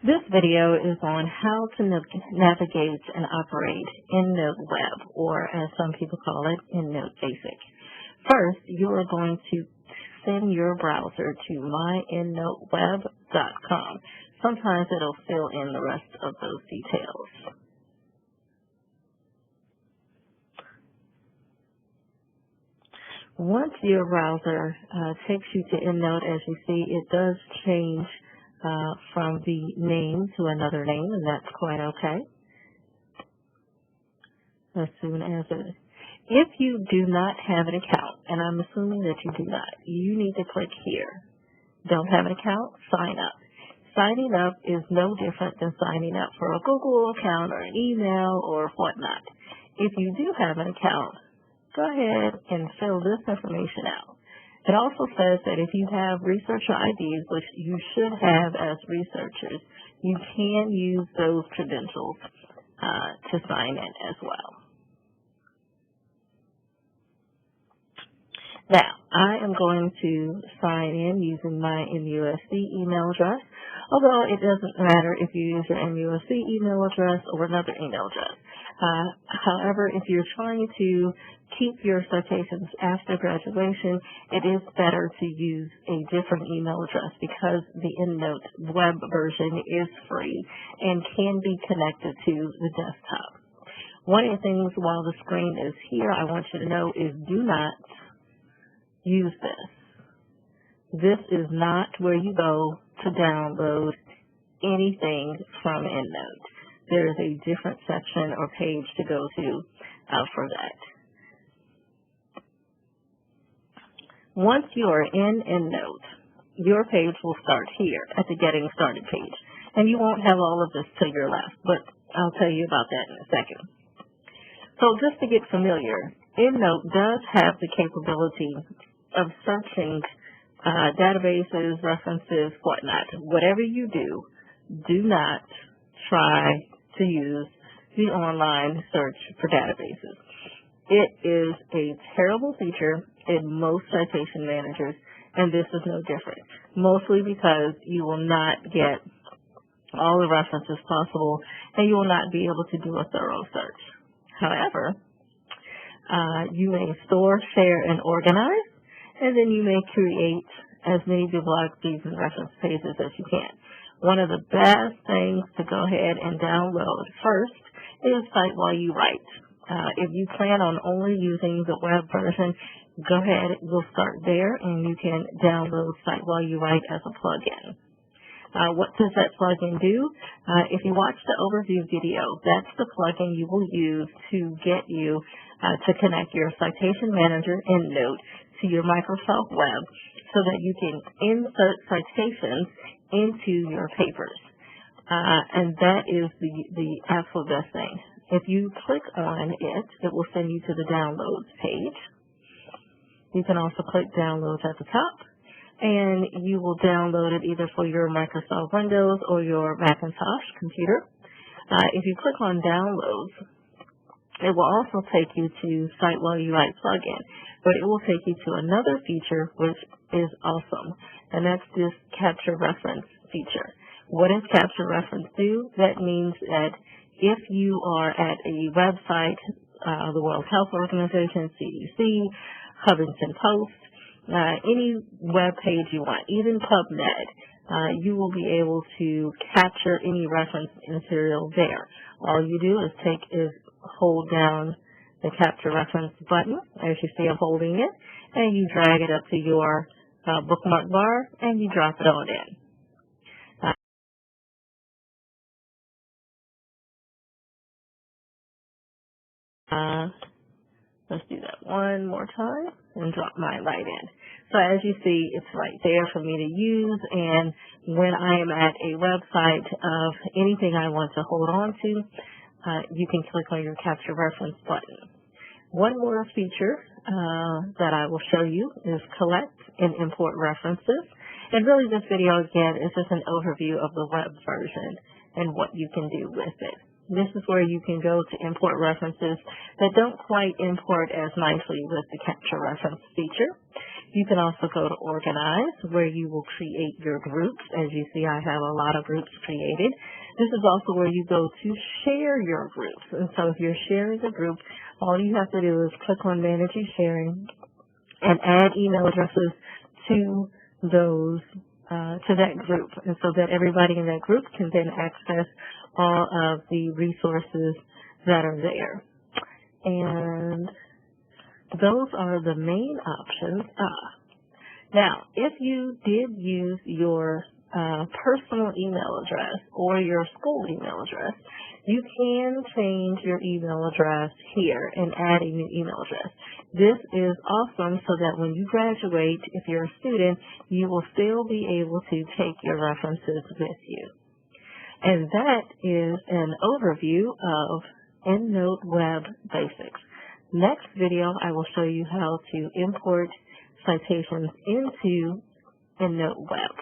This video is on how to navigate and operate EndNote Web, or as some people call it, EndNote Basic. First, you are going to send your browser to myendnoteweb.com. Sometimes it'll fill in the rest of those details. Once your browser takes you to EndNote, as you see, it does change from the name to another name, and that's quite okay. As soon as it, if you do not have an account, and I'm assuming that you do not, you need to click here. Don't have an account? Sign up. Signing up is no different than signing up for a Google account or an email or whatnot. If you do have an account, go ahead and fill this information out. It also says that if you have researcher IDs, which you should have as researchers, you can use those credentials to sign in as well. Now, I am going to sign in using my MUSC email address, although it doesn't matter if you use your MUSC email address or another email address. However, if you're trying to keep your citations after graduation, it is better to use a different email address because the EndNote web version is free and can be connected to the desktop. One of the things while the screen is here I want you to know is do not use this. This is not where you go to download anything from EndNote. There is a different section or page to go to for that. Once you are in EndNote, your page will start here at the Getting Started page. And you won't have all of this to your left, but I'll tell you about that in a second. So just to get familiar, EndNote does have the capability of searching databases, references, whatnot. Whatever you do, do not try to use the online search for databases. It is a terrible feature in most citation managers, and this is no different, mostly because you will not get all the references possible, and you will not be able to do a thorough search. However, you may store, share, and organize, and then you may create as many bibliographies and reference pages as you can. One of the best things to go ahead and download first is Cite While You Write. If you plan on only using the web version, go ahead, we'll start there, and you can download Cite While You Write as a plugin. What does that plugin do? If you watch the overview video, that's the plugin you will use to get you to connect your citation manager EndNote to your Microsoft Web so that you can insert citations into your papers. And that is the absolute best thing. If you click on it, it will send you to the downloads page. You can also click downloads at the top, and you will download it either for your Microsoft Windows or your Macintosh computer. If you click on downloads, it will also take you to Cite While You Write plugin, but it will take you to another feature which is awesome, and that's this capture reference feature. What does capture reference do? That means that if you are at a website, the World Health Organization, CDC, Huffington Post, any web page you want, even PubMed, you will be able to capture any reference material there. All you do is hold down the capture reference button, as you see I'm holding it, and you drag it up to your bookmark bar, and you drop it on in. Let's do that one more time and drop mine right in. So as you see, it's right there for me to use, and when I am at a website of anything I want to hold on to, you can click on your capture reference button. One more feature that I will show you is collect and import references. And really this video, again, is just an overview of the web version and what you can do with it. This is where you can go to import references that don't quite import as nicely with the capture reference feature. You can also go to Organize, where you will create your groups. As you see, I have a lot of groups created. This is also where you go to share your groups. And so if you're sharing a group, all you have to do is click on Manage Your Sharing and add email addresses to those to that group, and so that everybody in that group can then access all of the resources that are there. And those are the main options. Now, if you did use your personal email address or your school email address, you can change your email address here and add a new email address. This is awesome so that when you graduate, if you're a student, you will still be able to take your references with you. And that is an overview of EndNote Web Basics. Next video, I will show you how to import citations into EndNote Web.